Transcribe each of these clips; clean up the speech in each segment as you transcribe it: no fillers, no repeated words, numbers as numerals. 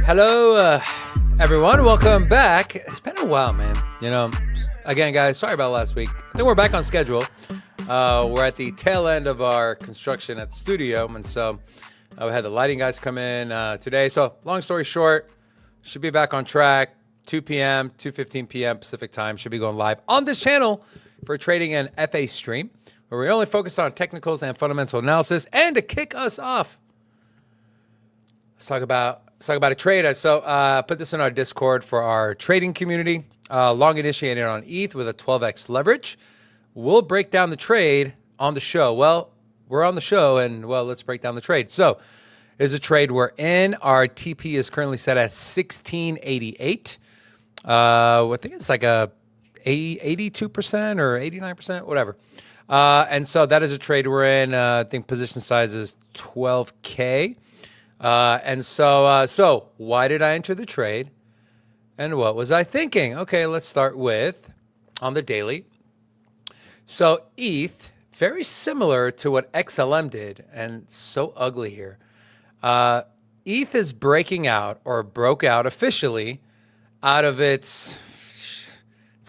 Hello, everyone. Welcome back. It's been a while, man. You know, again, guys, sorry about last week. I think we're back on schedule. We're at the tail end of our construction at the studio, and so we had the lighting guys come in today. So, long story short, should be back on track. 2 p.m., 2:15 p.m. Pacific time. Should be going live on this channel for trading and FA stream, where we only focus on technicals and fundamental analysis. And to kick us off, let's talk about a trade. So put this in our Discord for our trading community. Long initiated on ETH with a 12x leverage. We'll break down the trade on the show. Well, we're on the show, and well, let's break down the trade. So, is a trade we're in. Our TP is currently set at 1688. I think it's like a 82% or 89%, whatever. And so that is a trade we're in. I think position size is 12K. And so why did I enter the trade? And what was I thinking? Okay, let's start with on the daily. So ETH, very similar to what XLM did, and so ugly here. ETH is breaking out, or broke out officially out of it's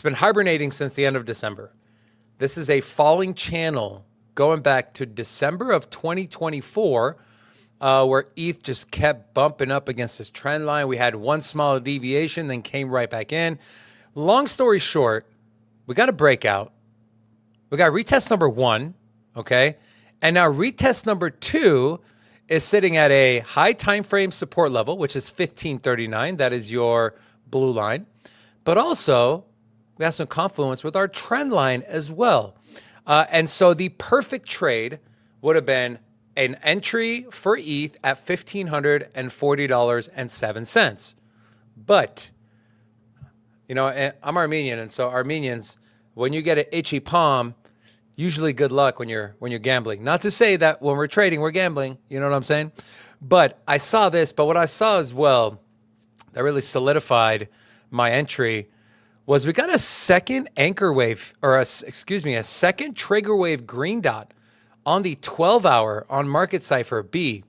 been hibernating since the end of December. This is a falling channel going back to December of 2024, where ETH just kept bumping up against this trend line. We had one small deviation, then came right back in. Long story short, we got a breakout. We got retest number 1, okay? And now retest number 2 is sitting at a high time frame support level, which is 1539. That is your blue line. But also, we have some confluence with our trend line as well. And so the perfect trade would have been an entry for ETH at $1,540.07. But, you know, I'm Armenian, and so Armenians, when you get an itchy palm, usually good luck when you're gambling. Not to say that when we're trading, we're gambling. You know what I'm saying? But I saw this, but what I saw as well that really solidified my entry was we got a second anchor wave, or a second trigger wave green dot on the 12-hour on Market Cipher B.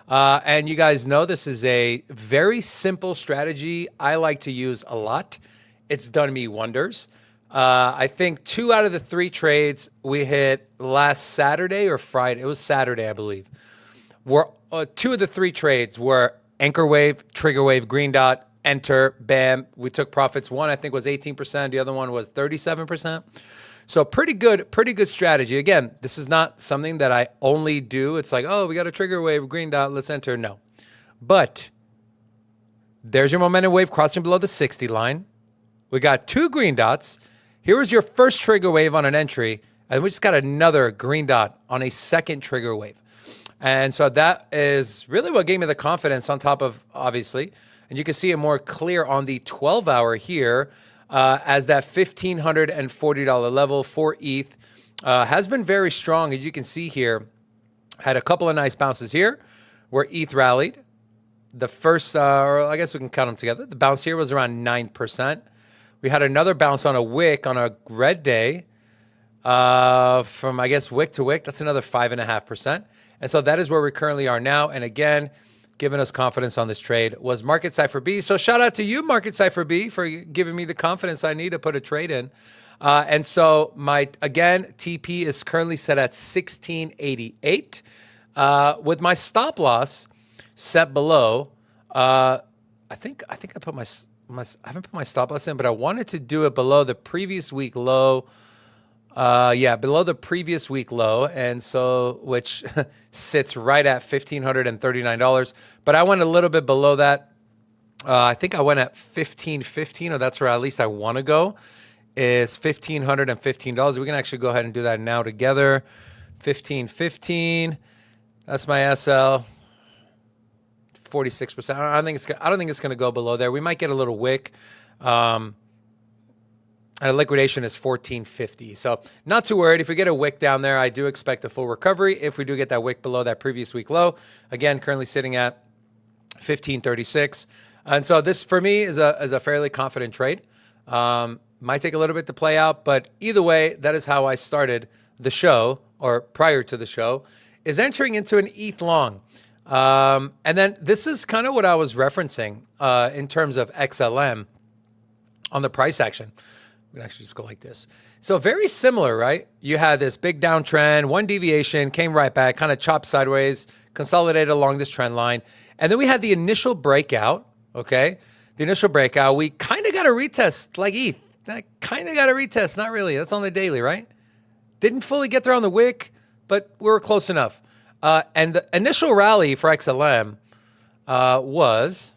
And you guys know this is a very simple strategy I like to use a lot. It's done me wonders. I think 2 out of the 3 trades we hit last Saturday or Friday. It was Saturday, I believe. 2 of the 3 trades were anchor wave, trigger wave, green dot, enter, bam. We took profits. One, I think, was 18%. The other one was 37%. So pretty good strategy. Again, this is not something that I only do. It's like, oh, we got a trigger wave, green dot, let's enter. No. But there's your momentum wave crossing below the 60 line. We got 2 green dots. Here was your first trigger wave on an entry, and we just got another green dot on a second trigger wave. And so that is really what gave me the confidence on top of, obviously, and you can see it more clear on the 12-hour here, as that $1,540 level for ETH has been very strong. As you can see here, had a couple of nice bounces here where ETH rallied. The first, or I guess we can count them together. The bounce here was around 9%. We had another bounce on a wick on a red day from, I guess, wick to wick. That's another 5.5%. And so that is where we currently are now. And again, giving us confidence on this trade was Market Cipher B. So shout out to you, Market Cipher B, for giving me the confidence I need to put a trade in. And so again, TP is currently set at 1688 with my stop loss set below. I think I put I haven't put my stop loss in, but I wanted to do it below the previous week low. Below the previous week low, and so which sits right at $1,539. But I went a little bit below that. I think I went at 1515, or that's where at least I want to go. is $1,515. We can actually go ahead and do that now together. 1515. That's my SL. 46%. I don't think it's going to go below there. We might get a little wick. And a liquidation is 1450. So not too worried. If we get a wick down there, I do expect a full recovery. If we do get that wick below that previous week low, again, currently sitting at 1536. And so this for me is a fairly confident trade. Might take a little bit to play out, but either way, that is how I started the show, or prior to the show, is entering into an ETH long. And then this is kind of what I was referencing in terms of XLM on the price action. We can actually just go like this. So very similar, right? You had this big downtrend, one deviation, came right back, kind of chopped sideways, consolidated along this trend line. And then we had the initial breakout, okay? The initial breakout, we kind of got a retest like ETH. That kind of got a retest, not really. That's on the daily, right? Didn't fully get there on the wick, but we were close enough. And the initial rally for XLM was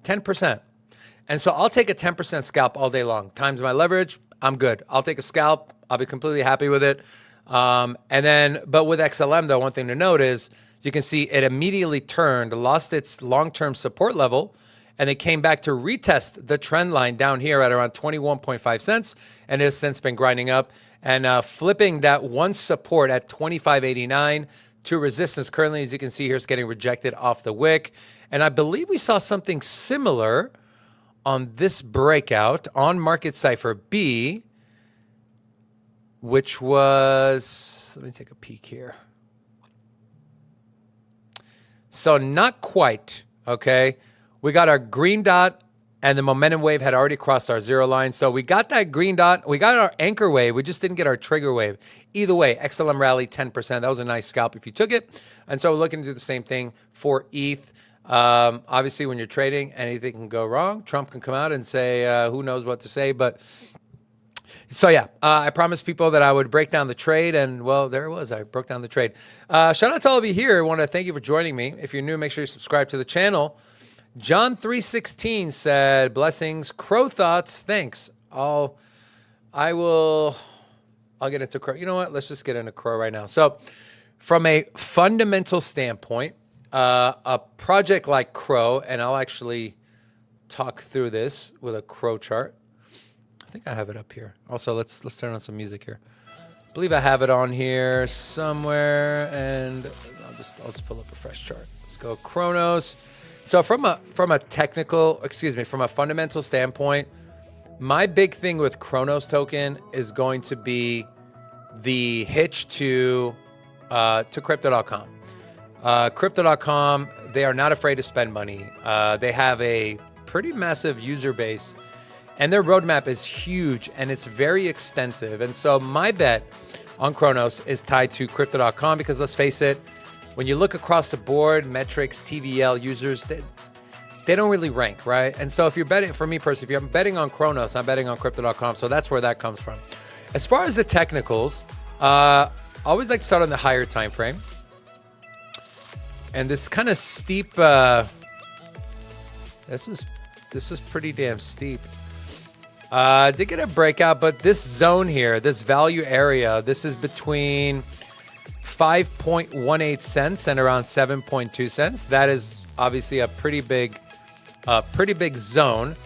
10%. And so I'll take a 10% scalp all day long. Times my leverage, I'm good. I'll take a scalp. I'll be completely happy with it. But with XLM, though, one thing to note is you can see it immediately turned, lost its long-term support level, and it came back to retest the trend line down here at around 21.5 cents, and it has since been grinding up and flipping that one support at 25.89 to resistance. Currently, as you can see here, it's getting rejected off the wick. And I believe we saw something similar on this breakout on Market Cipher B, which was, let me take a peek here. So not quite, okay? We got our green dot and the momentum wave had already crossed our zero line. So we got that green dot, we got our anchor wave, we just didn't get our trigger wave. Either way, XLM rally 10%. That was a nice scalp if you took it. And so we're looking to do the same thing for ETH. Obviously, when you're trading, anything can go wrong. Trump can come out and say, who knows what to say. But so, yeah, I promised people that I would break down the trade. And, well, there it was. I broke down the trade. Shout out to all of you here. I want to thank you for joining me. If you're new, make sure you subscribe to the channel. John 3:16 said, blessings, crow thoughts. Thanks. I'll get into crow. You know what? Let's just get into crow right now. So from a fundamental standpoint, a project like Crow, and I'll actually talk through this with a Crow chart. I think I have it up here. Also, let's turn on some music here. I believe I have it on here somewhere, and I'll just pull up a fresh chart. Let's go Chronos. So from a fundamental standpoint, my big thing with Chronos token is going to be the hitch to crypto.com. Crypto.com, they are not afraid to spend money. They have a pretty massive user base, and their roadmap is huge, and it's very extensive. And so my bet on Chronos is tied to Crypto.com because, let's face it, when you look across the board, metrics, TVL, users, they don't really rank, right? And so if you're betting, for me personally, if you're betting on Chronos, I'm betting on Crypto.com. So that's where that comes from. As far as the technicals, I always like to start on the higher time frame. And this kind of steep, this is pretty damn steep. Did get a breakout, but this zone here, this value area, this is between 5.18 cents and around 7.2 cents. That is obviously a pretty big zone.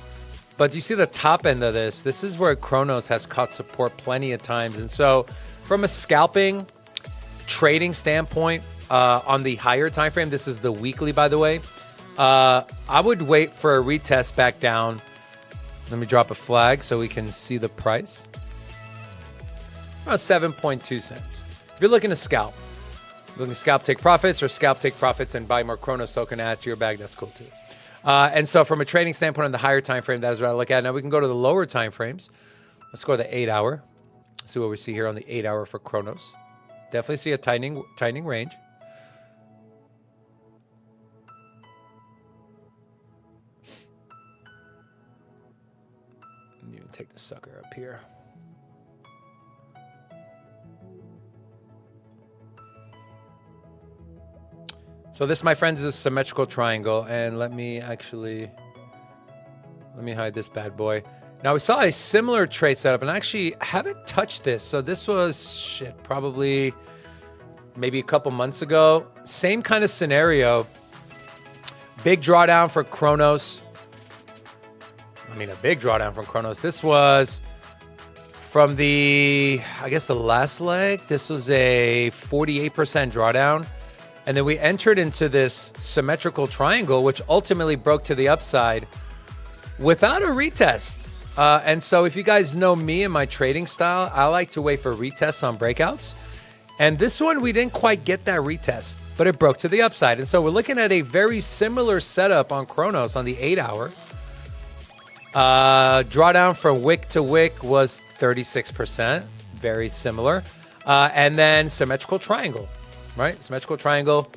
But you see the top end of this. This is where Chronos has caught support plenty of times. And so from a scalping trading standpoint, on the higher time frame, this is the weekly, by the way, I would wait for a retest back down. Let me drop a flag so we can see the price. Around 7.2 cents. If you're looking to scalp, take profits, or scalp, take profits, and buy more Chronos token, add to your bag, that's cool too. And so from a trading standpoint on the higher time frame, that is what I look at. Now we can go to the lower time frames. Let's go to the 8 hour. See what we see here on the 8 hour for Chronos. Definitely see a tightening range. Even take the sucker up here. So this, my friends, is a symmetrical triangle, and let me hide this bad boy. Now we saw a similar trade setup, and I actually haven't touched this. So this was probably maybe a couple months ago. Same kind of scenario. Big drawdown for Kronos. I mean, a big drawdown from Kronos. This was from the, I guess, the last leg. This was a 48% drawdown. And then we entered into this symmetrical triangle, which ultimately broke to the upside without a retest. And so if you guys know me and my trading style, I like to wait for retests on breakouts. And this one, we didn't quite get that retest, but it broke to the upside. And so we're looking at a very similar setup on Kronos on the 8-hour. Drawdown from wick to wick was 36%, very similar. And then symmetrical triangle, right? Symmetrical triangle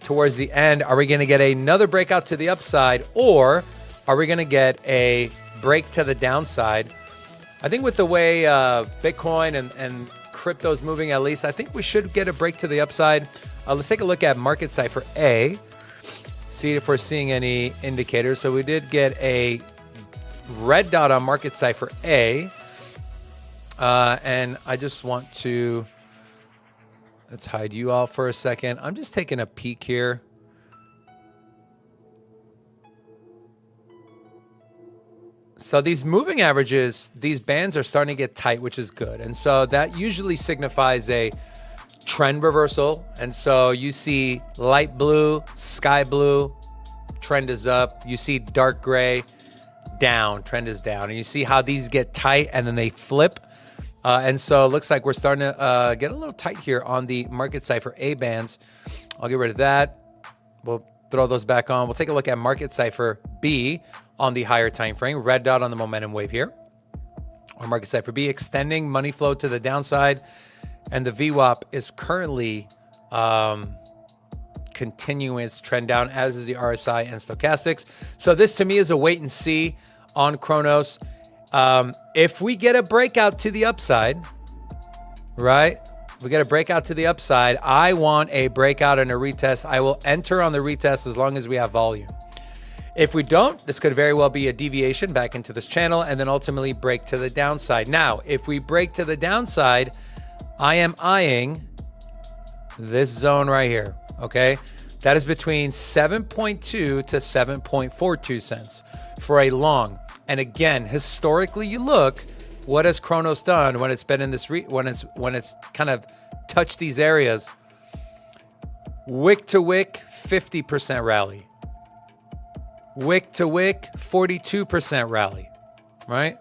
towards the end. Are we going to get another breakout to the upside, or are we going to get a break to the downside? I think with the way Bitcoin and crypto's moving, at least, I think we should get a break to the upside. Let's take a look at market cipher A, see if we're seeing any indicators. So we did get a red dot on market cipher A. And I just want to, let's hide you all for a second. I'm just taking a peek here. So these moving averages, these bands are starting to get tight, which is good. And so that usually signifies a trend reversal. And so you see light blue, sky blue, trend is up. You see dark gray, down, trend is down. And you see how these get tight and then they flip. And so it looks like we're starting to get a little tight here on the market cipher A bands. I'll get rid of that. We'll throw those back on. We'll take a look at market cipher B on the higher time frame. Red dot on the momentum wave here. Or market cipher B extending money flow to the downside. And the VWAP is currently continuing its trend down, as is the RSI and stochastics. So this to me is a wait and see on Kronos. If we get a breakout to the upside, right? We get a breakout to the upside. I want a breakout and a retest. I will enter on the retest as long as we have volume. If we don't, this could very well be a deviation back into this channel and then ultimately break to the downside. Now, if we break to the downside, I am eyeing this zone right here, okay? That is between 7.2 to 7.42 cents for a long. And again, historically, you look, what has Kronos done when it's been in this, when it's kind of touched these areas? Wick to wick, 50% rally. Wick to wick, 42% rally, right?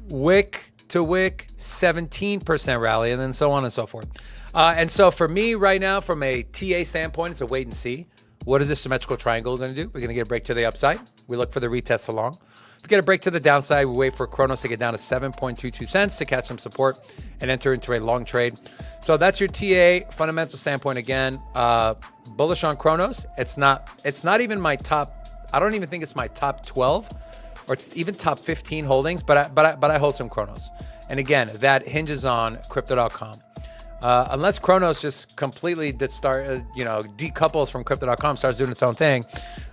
Wick to wick, 17% rally, and then so on and so forth. And so for me right now, from a TA standpoint, it's a wait and see. What is this symmetrical triangle going to do? We're going to get a break to the upside. We look for the retest along. If we get a break to the downside, we wait for Kronos to get down to 7.22 cents to catch some support and enter into a long trade. So that's your TA fundamental standpoint. Again, bullish on Kronos. It's not even my top. I don't even think it's my top 12 or even top 15 holdings, but I hold some Kronos. And again, that hinges on crypto.com. Unless Kronos just completely decouples from crypto.com, starts doing its own thing.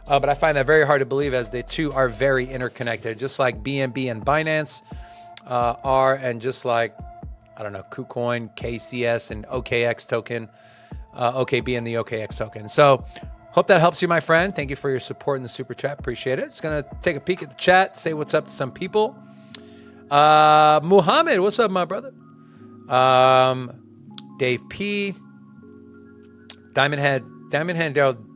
But I find that very hard to believe, as the two are very interconnected, just like BNB and Binance are, and just like, I don't know, KuCoin, KCS, and OKX token, OKB and the OKX token. So hope that helps you, my friend. Thank you for your support in the super chat. Appreciate it. Just going to take a peek at the chat, say what's up to some people. Muhammad, what's up, my brother? Dave P. Diamond Head Daryl.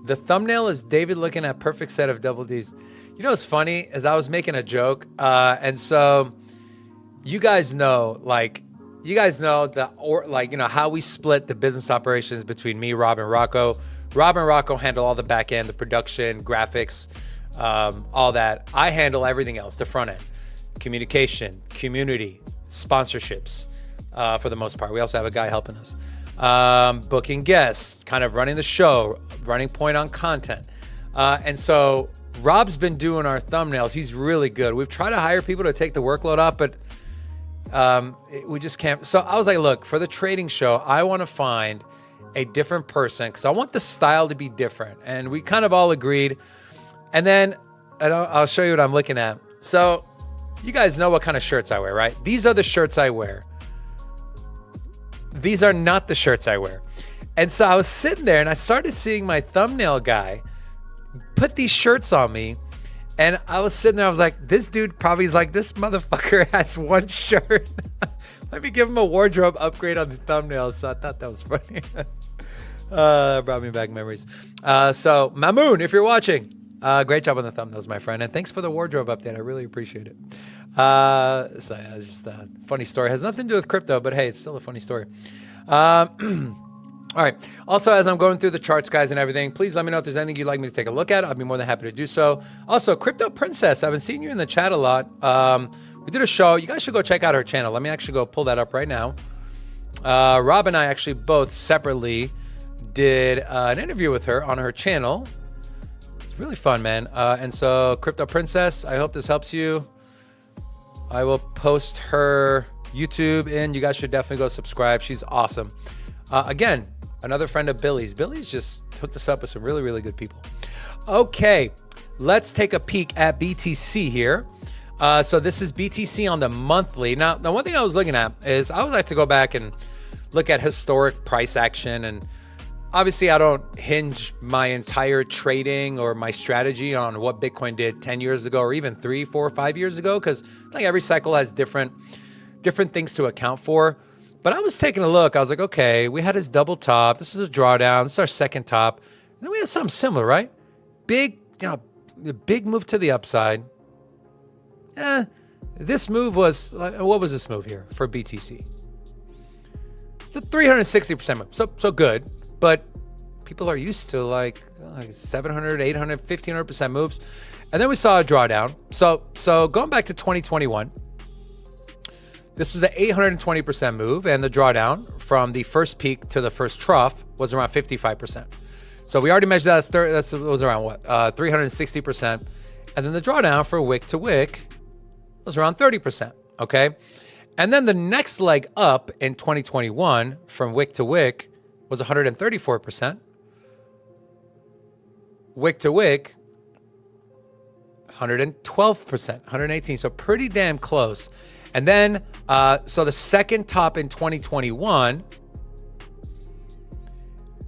The thumbnail is David looking at perfect set of double Ds. You know what's funny is I was making a joke, and so you guys know how we split the business operations between me, Rob, and Rocco. Rob and Rocco handle all the back end, the production, graphics, all that. I handle everything else, the front end, communication, community, sponsorships. For the most part. We also have a guy helping us. Booking guests, kind of running the show, running point on content. And so Rob's been doing our thumbnails. He's really good. We've tried to hire people to take the workload off, but we just can't. So I was like, look, for the trading show, I want to find a different person because I want the style to be different. And we kind of all agreed. And then and I'll show you what I'm looking at. So you guys know what kind of shirts I wear, right? These are the shirts I wear. These are not the shirts I wear. And so I was sitting there and I started seeing my thumbnail guy put these shirts on me. And I was sitting there, I was like, this dude probably is like, this motherfucker has one shirt. Let me give him a wardrobe upgrade on the thumbnail. So I thought that was funny. Brought me back memories. So Mamoon, if you're watching, great job on the thumbnails, my friend. And thanks for the wardrobe update. I really appreciate it. So yeah, it's just a funny story. It has nothing to do with crypto, but hey, it's still a funny story. All right. Also, as I'm going through the charts, guys, and everything, please let me know if there's anything you'd like me to take a look at. I'll be more than happy to do so. Also, Crypto Princess, I've been seeing you in the chat a lot. We did a show. You guys should go check out her channel. Let me actually go pull that up right now. Rob and I actually both separately did an interview with her on her channel. It's really fun, man. And so, Crypto Princess, I hope this helps you. I will post her YouTube in. You guys should definitely go subscribe. She's awesome. Again, another friend of Billy's. Billy's just hooked us up with some really, really good people. Okay, let's take a peek at BTC here. So this is BTC on the monthly. Now, the one thing I was looking at is I would like to go back and look at historic price action. And obviously, I don't hinge my entire trading or my strategy on what Bitcoin did 10 years ago or even 3, 4, 5 years ago, because I think every cycle has different things to account for. But I was taking a look. I was like, okay, we had this double top. This was a drawdown. This is our second top. And then we had something similar, right? Big, big move to the upside. This move was, what was this move here for BTC? It's a 360% move. So good. But people are used to like 700, 800, 1500% moves. And then we saw a drawdown. So going back to 2021, this is an 820% move, and the drawdown from the first peak to the first trough was around 55%. So we already measured that. That was around what? 360%. And then the drawdown for wick to wick was around 30%. Okay. And then the next leg up in 2021 from wick to wick was 134%. Wick to wick, 112%, 118. So pretty damn close. And then, so the second top in 2021,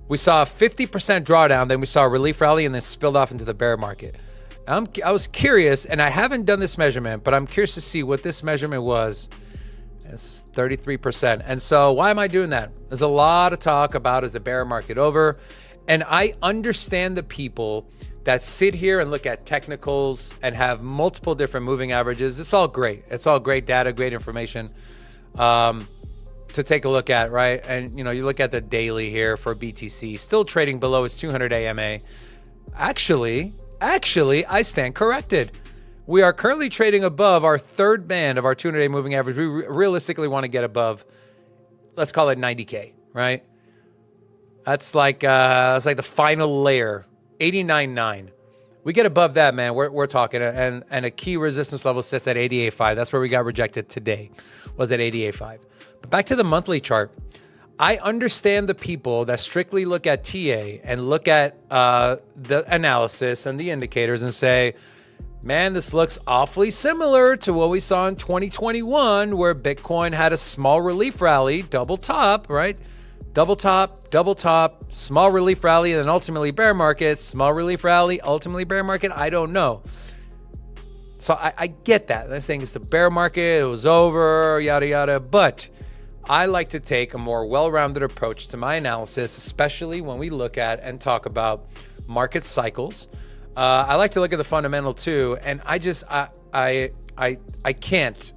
we saw a 50% drawdown. Then we saw a relief rally and then spilled off into the bear market. I was curious, and I haven't done this measurement, but I'm curious to see what this measurement was. It's 33%. And so why am I doing that? There's a lot of talk about, is the bear market over? And I understand the people that sit here and look at technicals and have multiple different moving averages. It's all great. It's all great data, great information to take a look at, right? And, you look at the daily here for BTC, still trading below its 200 AMA. Actually, I stand corrected. We are currently trading above our third band of our 200-day moving average. We realistically want to get above, let's call it 90K, right? That's like the final layer. 89.9. We get above that, man. We're talking, and a key resistance level sits at 88.5. That's where we got rejected today, was at 88.5. But back to the monthly chart, I understand the people that strictly look at TA and look at the analysis and the indicators and say, man, this looks awfully similar to what we saw in 2021, where Bitcoin had a small relief rally, double top, right? Double top, small relief rally, and then ultimately bear market, small relief rally, ultimately bear market. I don't know. So I get that. I'm saying it's the bear market, it was over, yada, yada. But I like to take a more well-rounded approach to my analysis, especially when we look at and talk about market cycles. I like to look at the fundamental too. And I can't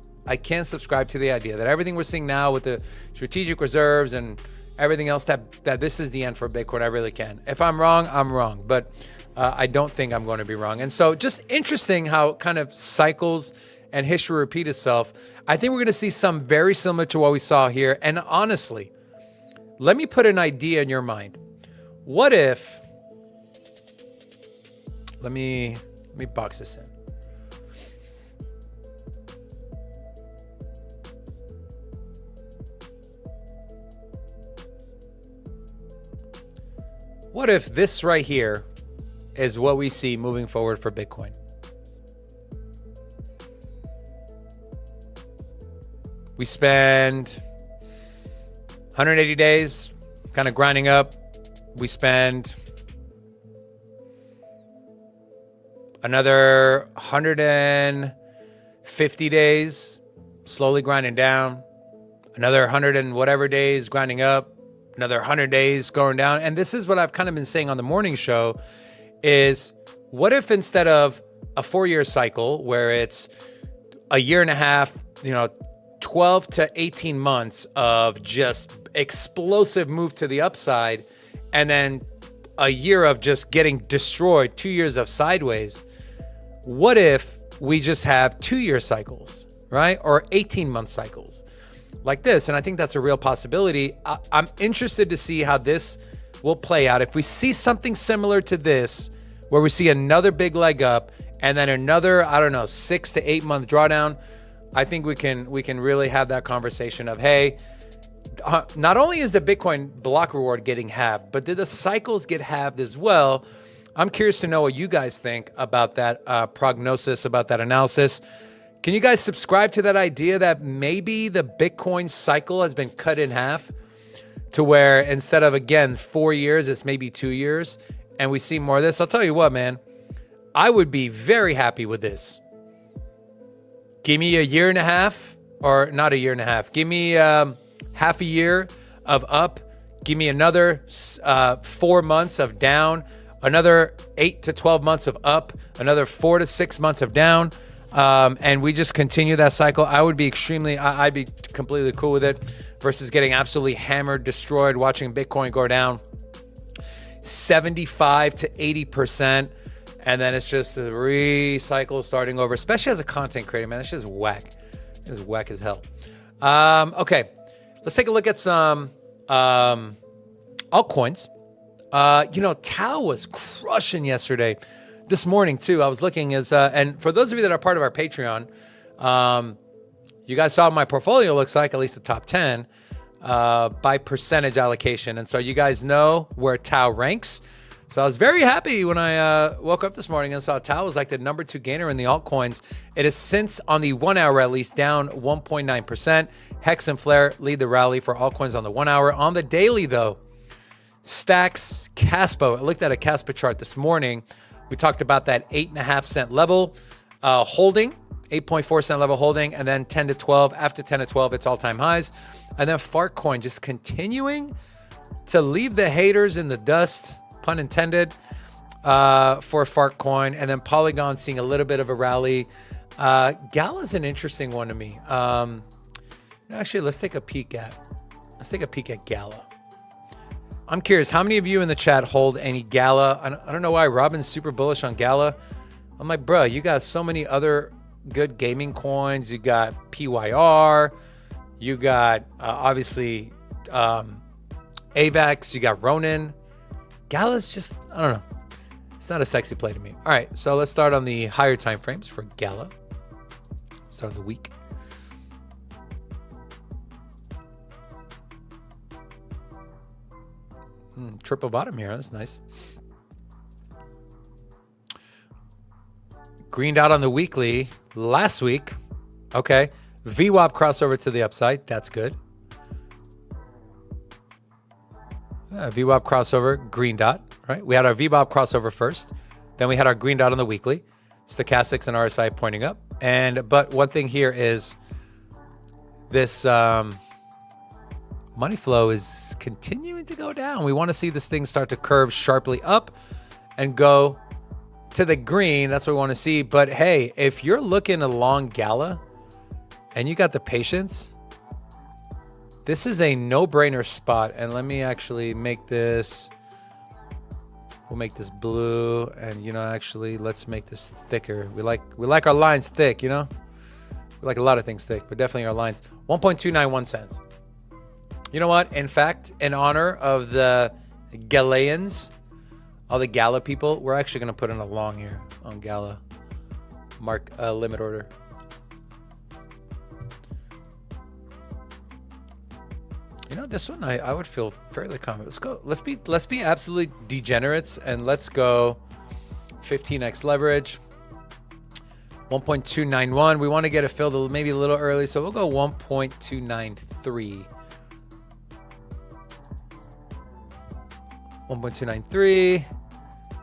subscribe to the idea that everything we're seeing now with the strategic reserves and everything else, that this is the end for Bitcoin. I really can. If I'm wrong, I'm wrong. But I don't think I'm going to be wrong. And so just interesting how kind of cycles and history repeat itself. I think we're going to see some very similar to what we saw here. And honestly, let me put an idea in your mind. What if, let me box this in. What if this right here is what we see moving forward for Bitcoin? We spend 180 days kind of grinding up. We spend another 150 days slowly grinding down. Another 100 and whatever days grinding up. Another 100 days going down. And this is what I've kind of been saying on the morning show is, what if instead of a 4-year cycle where it's a year and a half, 12 to 18 months of just explosive move to the upside, and then a year of just getting destroyed, 2 years of sideways? What if we just have 2-year cycles, right? Or 18-month cycles like this? And I think that's a real possibility. I'm interested to see how this will play out. If we see something similar to this, where we see another big leg up and then another, 6 to 8 month drawdown, I think we can really have that conversation of, hey, not only is the Bitcoin block reward getting halved, but did the cycles get halved as well? I'm curious to know what you guys think about that prognosis, about that analysis. Can you guys subscribe to that idea that maybe the Bitcoin cycle has been cut in half to where instead of, again, 4 years, it's maybe 2 years, and we see more of this? I'll tell you what, man, I would be very happy with this. Give me a year and a half, or not a year and a half. Give me half a year of up. Give me another 4 months of down, another 8 to 12 months of up, another 4 to 6 months of down. And we just continue that cycle. I'd be completely cool with it versus getting absolutely hammered, destroyed, watching Bitcoin go down 75 to 80%. And then it's just a recycle starting over, especially as a content creator, man. It's just whack. It's whack as hell. Okay, let's take a look at some altcoins. Tau was crushing yesterday. This morning too, I was looking and for those of you that are part of our Patreon, you guys saw what my portfolio looks like, at least the top 10, by percentage allocation. And so you guys know where Tau ranks. So I was very happy when I woke up this morning and saw Tau was like the number 2 gainer in the altcoins. It is since on the 1 hour at least down 1.9%. Hex and Flare lead the rally for altcoins on the 1 hour. On the daily though, Stacks, Kaspa. I looked at a Kaspa chart this morning. We talked about that 8.5 cent level holding, 8.4 cent level holding, and then 10 to 12. After 10 to 12, it's all-time highs. And then Fartcoin just continuing to leave the haters in the dust, pun intended, for Fartcoin. And then Polygon seeing a little bit of a rally. Gala's an interesting one to me. Actually, let's take a peek at Gala. I'm curious, how many of you in the chat hold any Gala? I don't know why Robin's super bullish on Gala. I'm like, bro, you got so many other good gaming coins. You got PYR. You got, obviously, AVAX. You got Ronin. Gala's just, I don't know. It's not a sexy play to me. All right, so let's start on the higher time frames for Gala. Start of the week. Triple bottom here. That's nice. Greened out on the weekly last week. Okay. VWAP crossover to the upside. That's good. VWAP crossover, green dot, right? We had our VWAP crossover first. Then we had our green dot on the weekly. Stochastics and RSI pointing up. But one thing here is this money flow is continuing to go down. We want to see this thing start to curve sharply up and go to the green. That's what we want to see. But hey, if you're looking along Gala and you got the patience, this is a no-brainer spot. And let me actually make this, we'll make this blue, and actually let's make this thicker. We like our lines thick, We like a lot of things thick, but definitely our lines. 1.291 cents. You know what? In fact, in honor of the Galileans, all the Gala people, we're actually going to put in a long here on Gala. Mark limit order. This one I would feel fairly confident. Let's go. Let's be absolutely degenerates and let's go 15x leverage. 1.291. We want to get it filled maybe a little early, so we'll go 1.293. 1.293.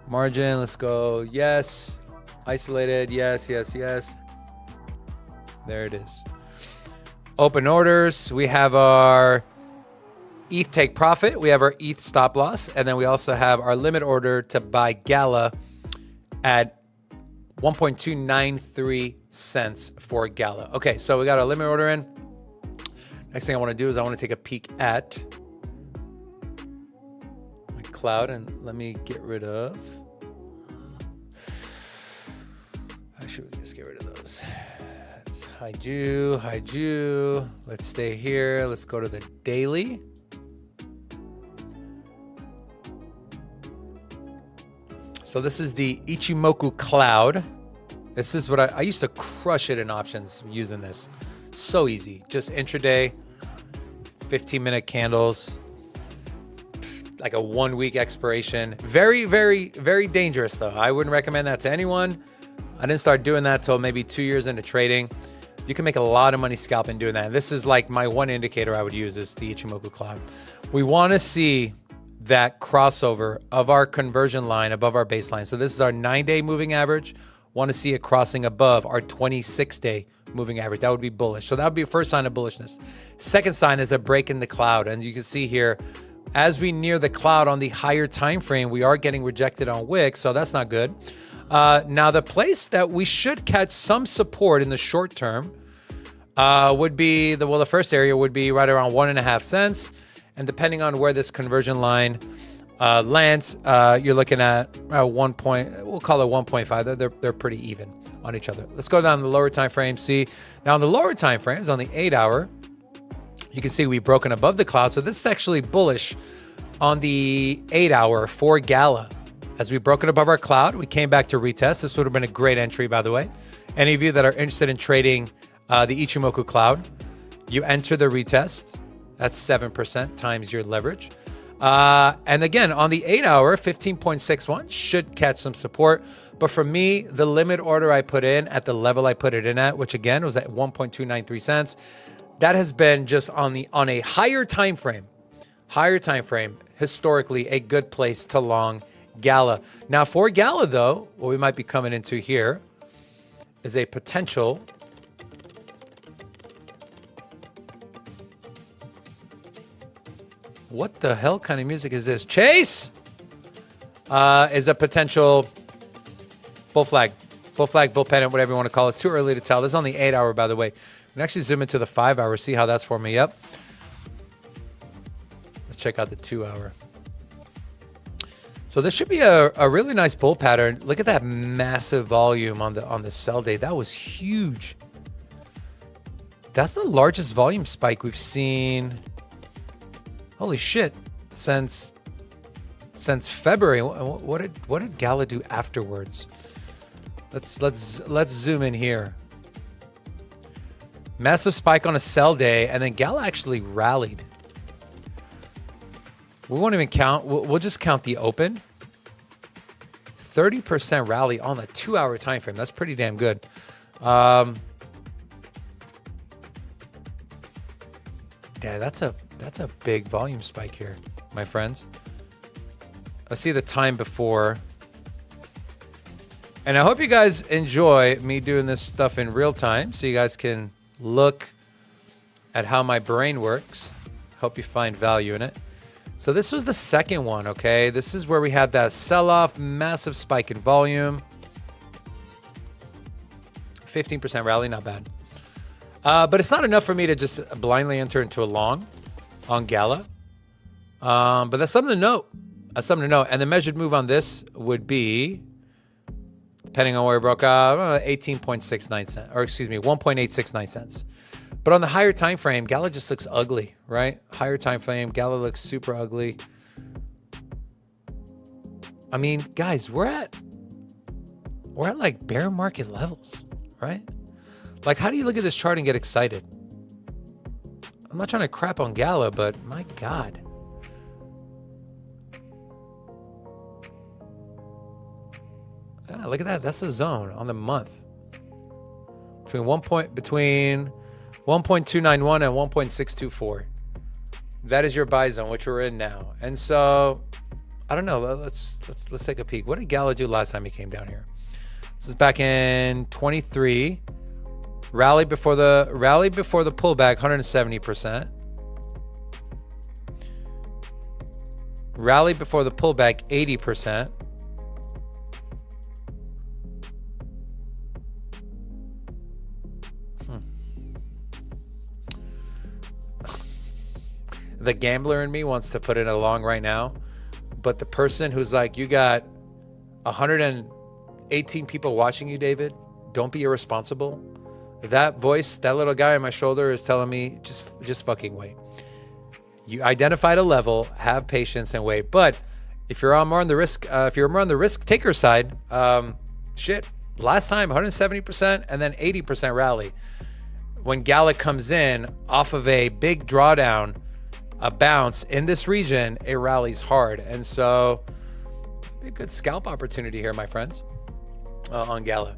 Margin, let's go. Yes. Isolated. Yes, yes, yes. There it is. Open orders. We have our ETH take profit. We have our ETH stop loss. And then we also have our limit order to buy Gala at 1.293 cents for Gala. Okay, so we got our limit order in. Next thing I want to do is I want to take a peek at my cloud, and let me get rid of. Actually, we just get rid of those. Hide you. Let's stay here. Let's go to the daily. So this is the Ichimoku cloud. This is what I used to crush it in options using this. So easy. Just intraday, 15-minute candles, like a 1-week expiration. Very, very, very dangerous though. I wouldn't recommend that to anyone. I didn't start doing that till maybe 2 years into trading. You can make a lot of money scalping doing that. And this is like my one indicator I would use is the Ichimoku cloud. We want to see that crossover of our conversion line above our baseline. So this is our 9-day moving average. Want to see it crossing above our 26-day moving average. That would be bullish. So that would be a first sign of bullishness. Second sign is a break in the cloud. And you can see here, as we near the cloud on the higher time frame, we are getting rejected on wick. So that's not good. Now, the place that we should catch some support in the short term would be, the first area would be right around 1.5 cents. And depending on where this conversion line lands, you're looking at we'll call it 1.5. They're pretty even on each other. Let's go down the lower time frame. See, now on the lower time frames, on the 8-hour, you can see we've broken above the cloud. So this is actually bullish on the 8-hour for Gala. As we broke it above our cloud, we came back to retest. This would have been a great entry, by the way. Any of you that are interested in trading the Ichimoku cloud, you enter the retest. That's 7% times your leverage. And again, on the 8-hour, 15.61 should catch some support. But for me, the limit order I put in at the level I put it in at, which again was at 1.293 cents, that has been just on a higher time frame, historically a good place to long Gala. Now for Gala though, what we might be coming into here is a potential what the hell kind of music is this? Chase is a potential bull flag, bull pennant, whatever you want to call it. It's too early to tell. This is on the 8-hour, by the way. We can actually zoom into the 5-hour, see how that's forming. Yep. Let's check out the 2-hour. So this should be a really nice bull pattern. Look at that massive volume on the sell day. That was huge. That's the largest volume spike we've seen. Holy shit! Since February. What did Gala do afterwards? Let's zoom in here. Massive spike on a sell day, and then Gala actually rallied. We won't even count. We'll just count the open. 30% rally on the 2-hour time frame. That's pretty damn good. Yeah, that's a big volume spike here, my friends. Let's see the time before. And I hope you guys enjoy me doing this stuff in real time so you guys can look at how my brain works. Hope you find value in it. So this was the second one, okay? This is where we had that sell-off, massive spike in volume. 15% rally, not bad. But it's not enough for me to just blindly enter into a long on Gala. But that's something to note. That's something to note. And the measured move on this would be, depending on where it broke out, 18.69 cents, or excuse me, 1.869 cents. But on the higher time frame, Gala just looks ugly, right? Higher time frame, Gala looks super ugly. I mean, guys, we're at like bear market levels, right? Like, how do you look at this chart and get excited? I'm not trying to crap on Gala, but my God. Yeah, look at that. That's a zone on the month. between 1.291 and 1.624. That is your buy zone, which we're in now. And so, I don't know. Let's take a peek. What did Gala do last time he came down here? This is back in 23. Rally before the pullback, 170%. Rally before the pullback, 80%. The gambler in me wants to put in a long right now, but the person who's like, you got 118 people watching you, David, don't be irresponsible. That voice, that little guy on my shoulder is telling me, just fucking wait. You identified a level, have patience and wait. But if you're more on the risk, if you're more on the risk taker side, shit, last time 170% and then 80% rally. When Gala comes in off of a big drawdown, a bounce in this region, it rallies hard. And so a good scalp opportunity here, my friends, on Gala.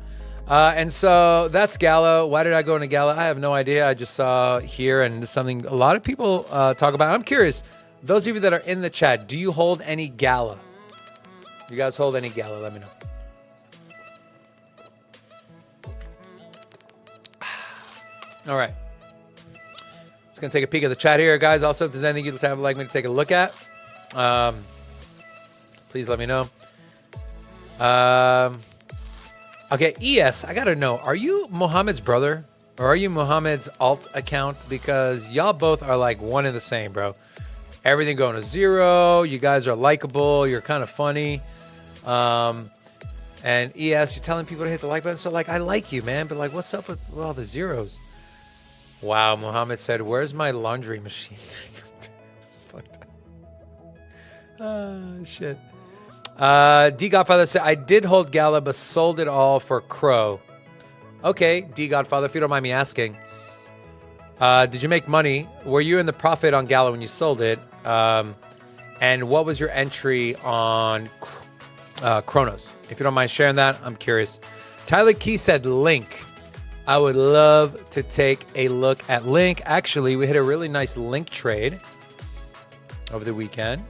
And so that's Gala. Why did I go into Gala? I have no idea. I just saw here, and it's something a lot of people talk about. I'm curious, those of you that are in the chat, do you hold any Gala? You guys hold any Gala? Let me know. All right. Just going to take a peek at the chat here, guys. Also, if there's anything you'd like me to take a look at, please let me know. Okay, ES, I got to know, are you Mohammed's brother or are you Mohammed's alt account? Because y'all both are like one and the same, bro. Everything going to zero. You guys are likable. You're kind of funny. And ES, you're telling people to hit the like button. So, like, I like you, man. But, like, what's up with all the zeros? Wow, Mohammed said, where's my laundry machine? It's fucked up. Shit. D Godfather said, I did hold Gala, but sold it all for Crow. Okay, D Godfather, if you don't mind me asking, did you make money? Were you in the profit on Gala when you sold it? And what was your entry on Chronos? If you don't mind sharing that, I'm curious. Tyler Key said Link. I would love to take a look at Link. Actually, we hit a really nice Link trade over the weekend.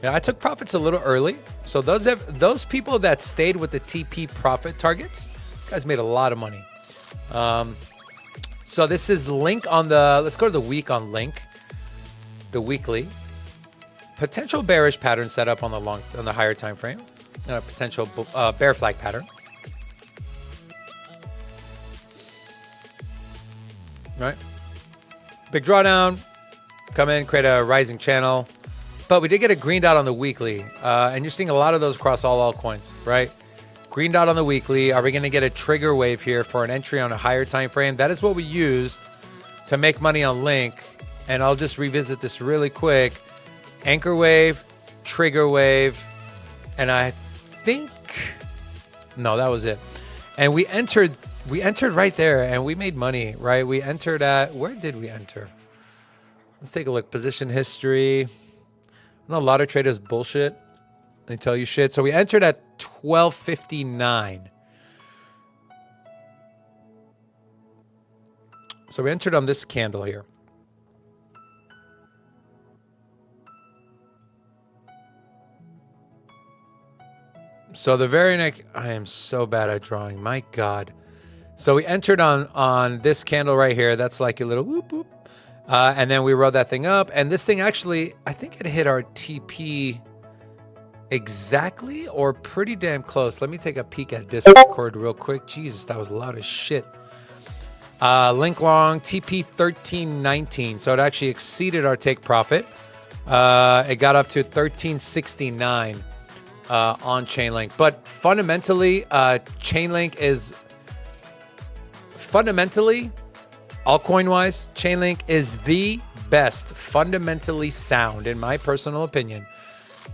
Yeah, I took profits a little early. So those people that stayed with the TP profit targets, guys made a lot of money. So this is Link on the, let's go to the week on Link. The weekly. Potential bearish pattern set up on the higher time frame. And a potential bear flag pattern. Right? Big drawdown. Come in, create a rising channel. But we did get a green dot on the weekly. And you're seeing a lot of those across all altcoins, right? Green dot on the weekly. Are we going to get a trigger wave here for an entry on a higher time frame? That is what we used to make money on Link. And I'll just revisit this really quick. Anchor wave, trigger wave. And I think, no, that was it. And we entered right there and we made money, right? We entered at, where did we enter? Let's take a look. Position history. I know a lot of traders bullshit. They tell you shit. So we entered at 1259. So we entered on this candle here. So the very next, I am so bad at drawing. My God. So we entered on this candle right here. That's like a little whoop whoop. And then we rode that thing up. And this thing actually, I think it hit our TP exactly or pretty damn close. Let me take a peek at Discord real quick. Jesus, that was a lot of shit. Link long, TP 1319. So it actually exceeded our take profit. It got up to 1369 on Chainlink. But fundamentally, Chainlink is fundamentally, altcoin-wise, Chainlink is the best, fundamentally sound, in my personal opinion.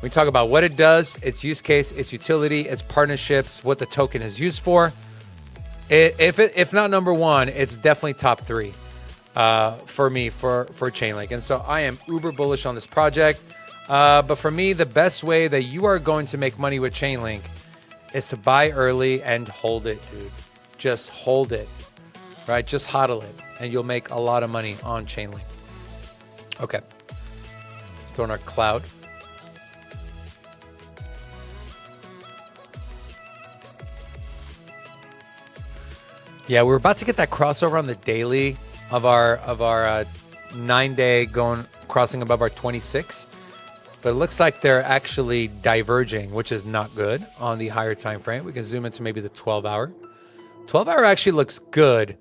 We talk about what it does, its use case, its utility, its partnerships, what the token is used for. If not number one, it's definitely top three for me for Chainlink. And so I am uber bullish on this project. But for me, the best way that you are going to make money with Chainlink is to buy early and hold it, dude. Just hold it. right? Just hodl it and you'll make a lot of money on Chainlink. Okay. Let's throw in our cloud. Yeah, we're about to get that crossover on the daily of our 9-day crossing above our 26. But it looks like they're actually diverging, which is not good on the higher time frame. We can zoom into maybe the 12-hour. 12-hour actually looks good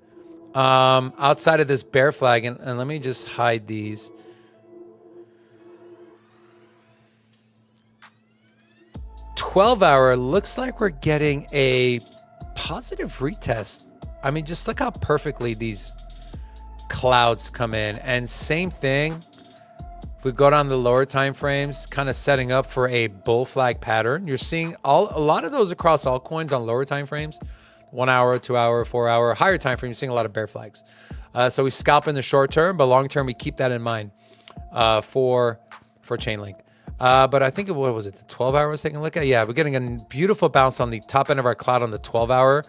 outside of this bear flag. And let me just hide these. $12-hour looks like we're getting a positive retest. I mean, just look how perfectly these clouds come in. And same thing, if we go down the lower time frames, kind of setting up for a bull flag pattern. You're seeing a lot of those across altcoins on lower time frames, 1 hour, 2 hour, 4 hour, higher time frame. You're seeing a lot of bear flags. So we scalp in the short term, but long term we keep that in mind for Chainlink. But I think what was it? The 12-hour I was taking a look at. Yeah, we're getting a beautiful bounce on the top end of our cloud on the 12-hour.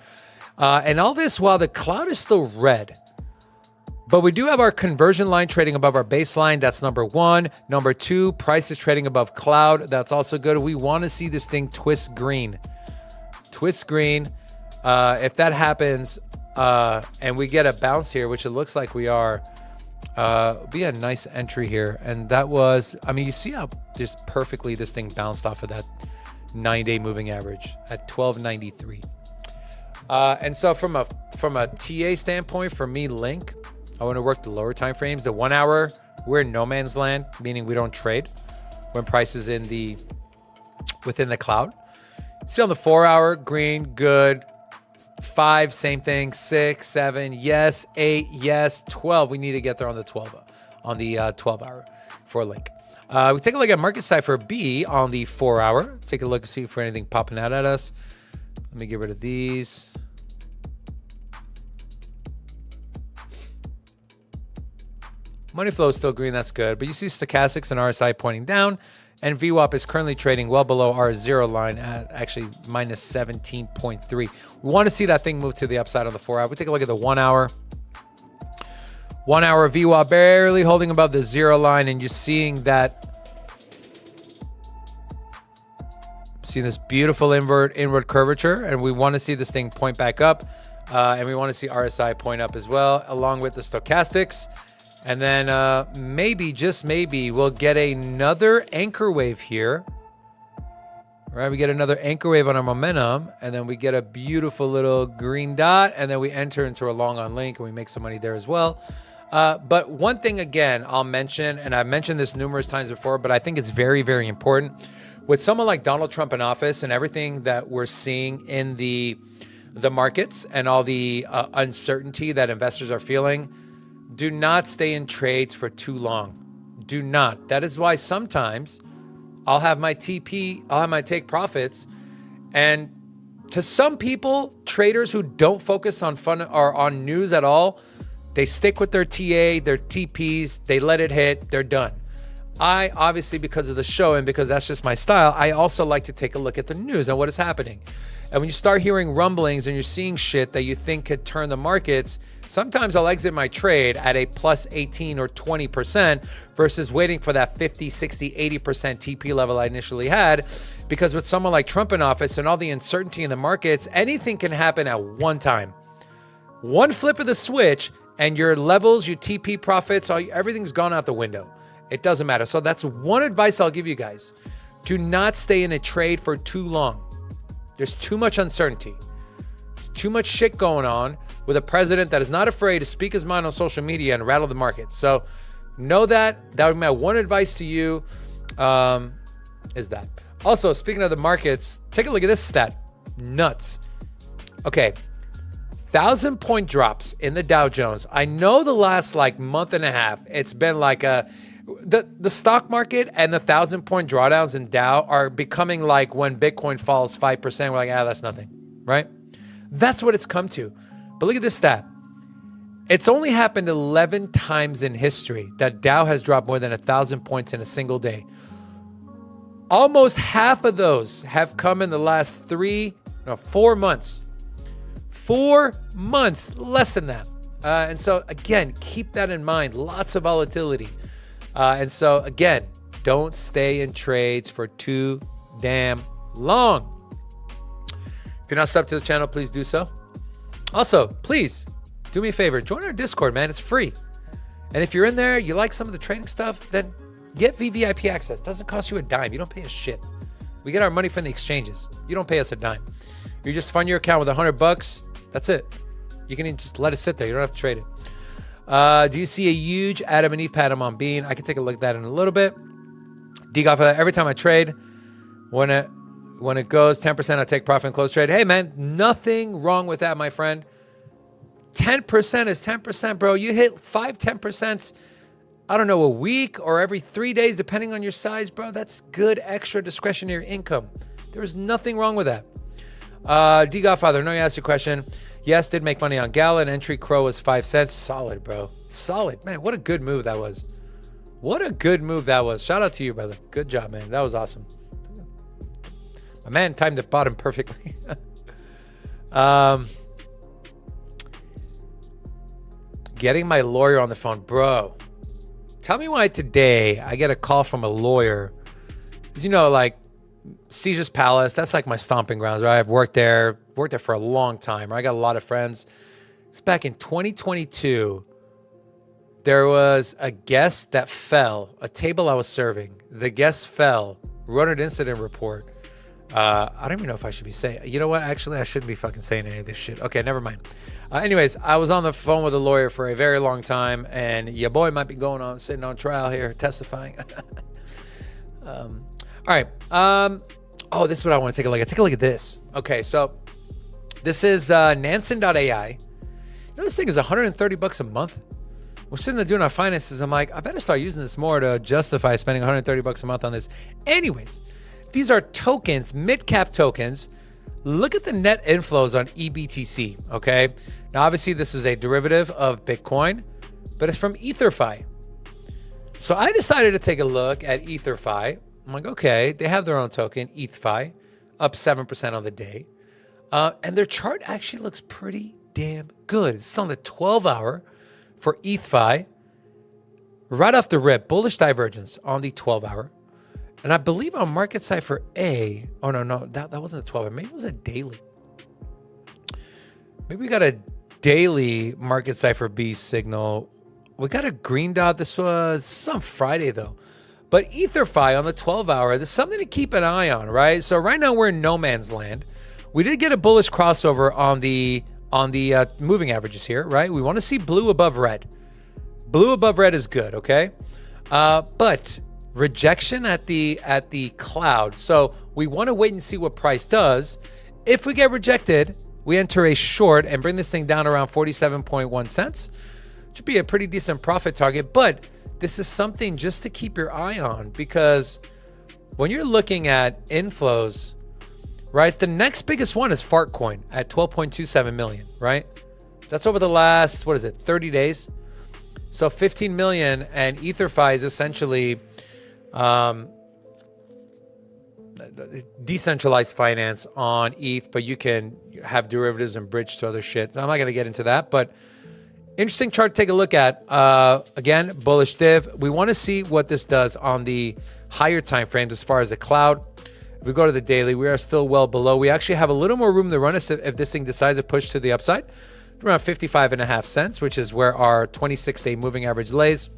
And all this while the cloud is still red. But we do have our conversion line trading above our baseline. That's number one. Number two, price is trading above cloud. That's also good. We want to see this thing twist green. Twist green. If that happens and we get a bounce here, which it looks like we are, be a nice entry here. And that was, I mean, you see how just perfectly this thing bounced off of that 9-day moving average at 1293. And so from a TA standpoint, for me, Link, I want to work the lower time frames. The 1 hour, we're in no man's land, meaning we don't trade when price is within the cloud. See on the 4 hour, green, good. 5, same thing. 6, 7, yes. 8, yes. 12, we need to get there on the 12 hour for Link. We take a look at market side for B on the 4 hour. Take a look and see for anything popping out at us. Let me get rid of these. Money flow is still green, that's good. But you see stochastics and RSI pointing down, and VWAP is currently trading well below our zero line at actually minus 17.3. We want to see that thing move to the upside on the 4 hour. We take a look at the 1 hour. 1 hour VWAP barely holding above the zero line, and you're seeing that. See this beautiful inward curvature, and we want to see this thing point back up, and we want to see RSI point up as well, along with the stochastics. And then maybe, just maybe, we'll get another anchor wave here. All right, we get another anchor wave on our momentum, and then we get a beautiful little green dot, and then we enter into a long on Link, and we make some money there as well. But one thing, again, I'll mention, and I've mentioned this numerous times before, but I think it's very, very important. With someone like Donald Trump in office and everything that we're seeing in the markets and all the uncertainty that investors are feeling, do not stay in trades for too long. Do not. That is why sometimes I'll have my TP, I'll have my take profits. And to some people, traders who don't focus on fun or on news at all, they stick with their TA, their TPs, they let it hit, they're done. I obviously, because of the show and because that's just my style, I also like to take a look at the news and what is happening. And when you start hearing rumblings and you're seeing shit that you think could turn the markets, sometimes I'll exit my trade at a plus 18 or 20% versus waiting for that 50, 60, 80% TP level I initially had. Because with someone like Trump in office and all the uncertainty in the markets, anything can happen at one time. One flip of the switch and your levels, your TP profits, everything's gone out the window. It doesn't matter. So that's one advice I'll give you guys. Do not stay in a trade for too long. There's too much uncertainty. There's too much shit going on with a president that is not afraid to speak his mind on social media and rattle the market. So know that. That would be my one advice to you, is that. Also, speaking of the markets, take a look at this stat. Nuts. Okay. 1,000-point drops in the Dow Jones. I know the last month and a half, it's been like the stock market and the 1,000-point drawdowns in Dow are becoming like when Bitcoin falls 5%. We're like, that's nothing, right? That's what it's come to. But look at this stat. It's only happened 11 times in history that Dow has dropped more than 1,000 points in a single day. Almost half of those have come in the last 4 months. 4 months, less than that. And so again, keep that in mind. Lots of volatility. And so again, don't stay in trades for too damn long. If you're not subbed to the channel, please do so. Also, please do me a favor. Join our Discord, man. It's free. And if you're in there, you like some of the trading stuff, then get VVIP access. Doesn't cost you a dime. You don't pay us shit. We get our money from the exchanges. You don't pay us a dime. You just fund your account with $100. That's it. You can just let it sit there. You don't have to trade it. Do you see a huge Adam and Eve pattern on Bean? I can take a look at that in a little bit. D-Golf, every time I trade, when it goes 10%, I take profit and close trade. Hey, man, nothing wrong with that, my friend. 10% is 10%, bro. You hit 10%, I don't know, a week or every 3 days, depending on your size, bro. That's good extra discretionary income. There's nothing wrong with that. D-Godfather, no, you asked your question. Yes, did make money on Gala. Entry Crow was 5 cents. Solid, bro. Solid. Man, what a good move that was. What a good move that was. Shout out to you, brother. Good job, man. That was awesome. My man timed the bottom perfectly. Getting my lawyer on the phone. Bro, tell me why today I get a call from a lawyer. You know, like Caesar's Palace, that's like my stomping grounds, right? I've worked there for a long time. Right? I got a lot of friends. It's back in 2022. There was a guest that fell, a table I was serving. The guest fell, wrote an incident report. I don't even know if I should be saying, you know what? Actually, I shouldn't be fucking saying any of this shit. Okay, never mind. Anyways, I was on the phone with a lawyer for a very long time, and your boy might be sitting on trial here, testifying. All right. Oh, this is what I want to take a look at. Take a look at this. Okay, so this is Nansen.ai. You know, this thing is $130 a month. We're sitting there doing our finances. I'm like, I better start using this more to justify spending $130 a month on this. Anyways, these are tokens, mid-cap tokens. Look at the net inflows on EBTC, okay? Now, obviously, this is a derivative of Bitcoin, but it's from EtherFi. So I decided to take a look at EtherFi. I'm like, okay, they have their own token, ETHFi, up 7% on the day. And their chart actually looks pretty damn good. It's on the 12-hour for ETHFi. Right off the rip, bullish divergence on the 12-hour. And I believe on market cipher A, oh no, that wasn't a 12-hour. Maybe it was a daily. Maybe we got a daily market cipher B signal. We got a green dot. This was on Friday though. But EtherFi on the 12-hour, there's something to keep an eye on, right? So right now we're in no man's land. We did get a bullish crossover on the moving averages here, right? We want to see blue above red. Blue above red is good, okay? But rejection at the cloud. So we want to wait and see what price does. If we get rejected, we enter a short and bring this thing down around 47.1 cents. Should be a pretty decent profit target, but this is something just to keep your eye on, because when you're looking at inflows, right, the next biggest one is Fartcoin at 12.27 million, right? That's over the last, 30 days? So 15 million, and EtherFi is essentially decentralized finance on ETH, but you can have derivatives and bridge to other shit. So I'm not going to get into that, but interesting chart to take a look at. Again, bullish div. We want to see what this does on the higher time frames as far as the cloud. If we go to the daily, we are still well below. We actually have a little more room to run if this thing decides to push to the upside. Around 55.5 cents, which is where our 26-day moving average lays.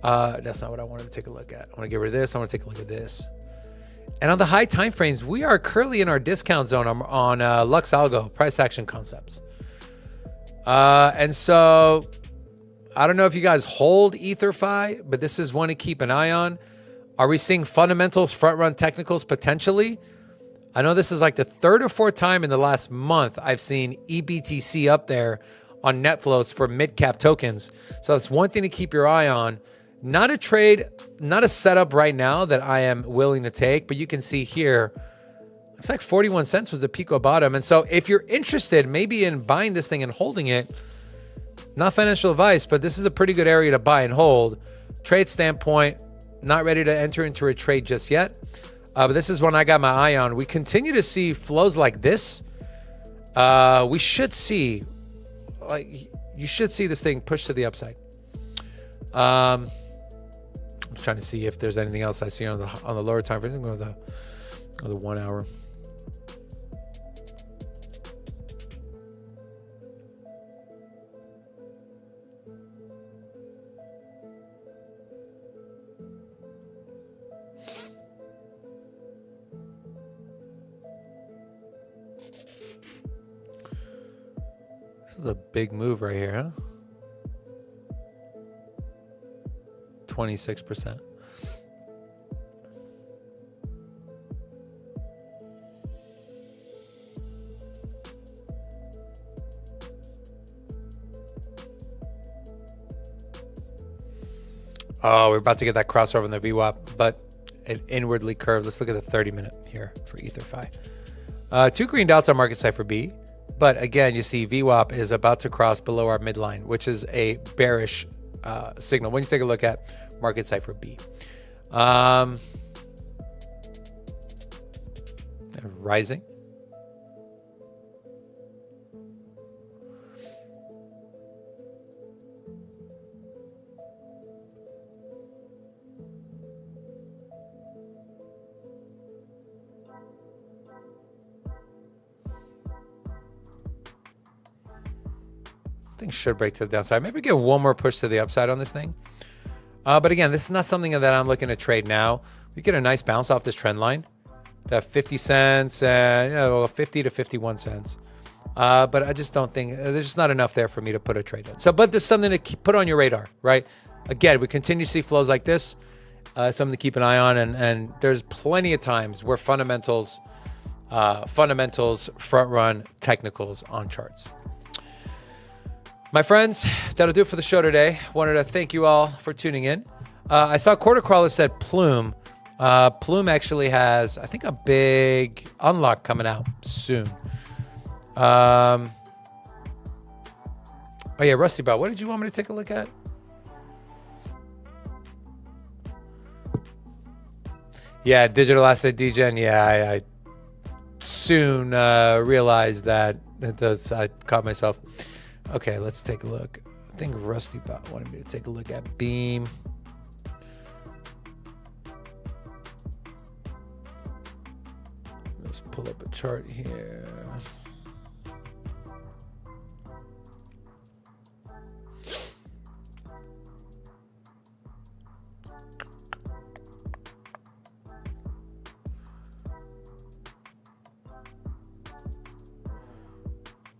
That's not what I wanted to take a look at. I want to get rid of this. I want to take a look at this. And on the high time frames, we are currently in our discount zone on Lux Algo, price action concepts. And so I don't know if you guys hold EtherFi, but this is one to keep an eye on. Are we seeing fundamentals, front run technicals potentially? I know this is like the third or fourth time in the last month I've seen EBTC up there on net flows for mid-cap tokens. So that's one thing to keep your eye on. Not a trade, not a setup right now that I am willing to take, but you can see here, looks like 41 cents was the Pico bottom. And so if you're interested maybe in buying this thing and holding it, not financial advice, but this is a pretty good area to buy and hold. Trade standpoint, not ready to enter into a trade just yet. But this is one I got my eye on. We continue to see flows like this. We should see, like, you should see this thing push to the upside. I'm trying to see if there's anything else I see on the lower time frame. I'm going to go the 1 hour. This is a big move right here, huh? 26%. Oh, we're about to get that crossover in the VWAP, but it inwardly curved. Let's look at the 30-minute here for EtherFi. 2 green dots on market cipher B. But again, you see VWAP is about to cross below our midline, which is a bearish signal. When you take a look at market cipher B. Rising. Thing should break to the downside. Maybe get one more push to the upside on this thing. But again, this is not something that I'm looking to trade now. We get a nice bounce off this trend line. That 50 cents and 50 to 51 cents. But I just don't think there's just not enough there for me to put a trade in. So, but there's something to put on your radar, right? Again, we continue to see flows like this. Something to keep an eye on. And there's plenty of times where fundamentals front run technicals on charts. My friends, that'll do it for the show today. Wanted to thank you all for tuning in. I saw Quarter Crawler said Plume. Plume actually has, I think, a big unlock coming out soon. Oh yeah, Rusty Bot. What did you want me to take a look at? Yeah, digital asset degen. Yeah, I soon realized that it does. I caught myself. Okay, let's take a look. I think Rusty Bot wanted me to take a look at Beam. Let's pull up a chart here.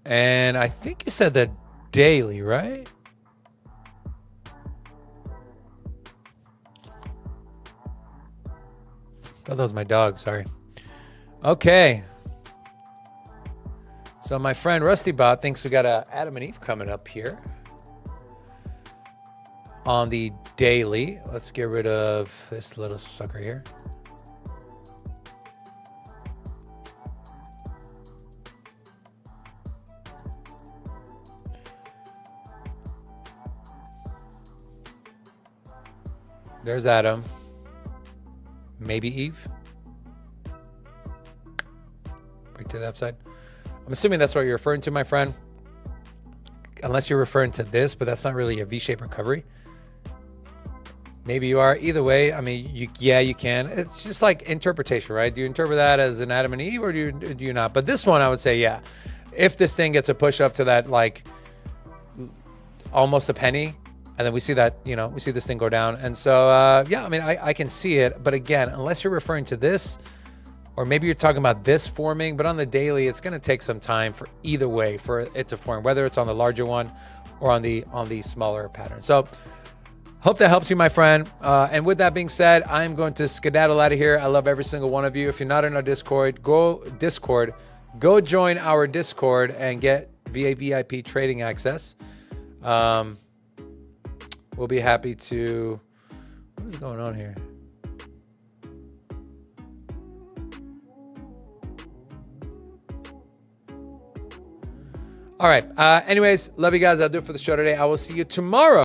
And I think you said that daily, right? Oh, that was my dog. Sorry. Okay. So my friend Rusty Bot thinks we got a Adam and Eve coming up here on the daily. Let's get rid of this little sucker here. There's Adam. Maybe Eve. Break to the upside. I'm assuming that's what you're referring to, my friend. Unless you're referring to this, but that's not really a V-shaped recovery. Maybe you are. Either way, I mean, you can. It's just like interpretation, right? Do you interpret that as an Adam and Eve, or do you not? But this one, I would say, yeah. If this thing gets a push up to that, like, almost a penny, and then we see that, we see this thing go down. And so, yeah, I mean, I can see it. But again, unless you're referring to this, or maybe you're talking about this forming, but on the daily, it's going to take some time for either way for it to form, whether it's on the larger one or on the smaller pattern. So hope that helps you, my friend. And with that being said, I'm going to skedaddle out of here. I love every single one of you. If you're not in our Discord, go join our Discord and get VIP trading access. We'll be happy to. What is going on here? All right. Anyways, love you guys. I'll do it for the show today. I will see you tomorrow.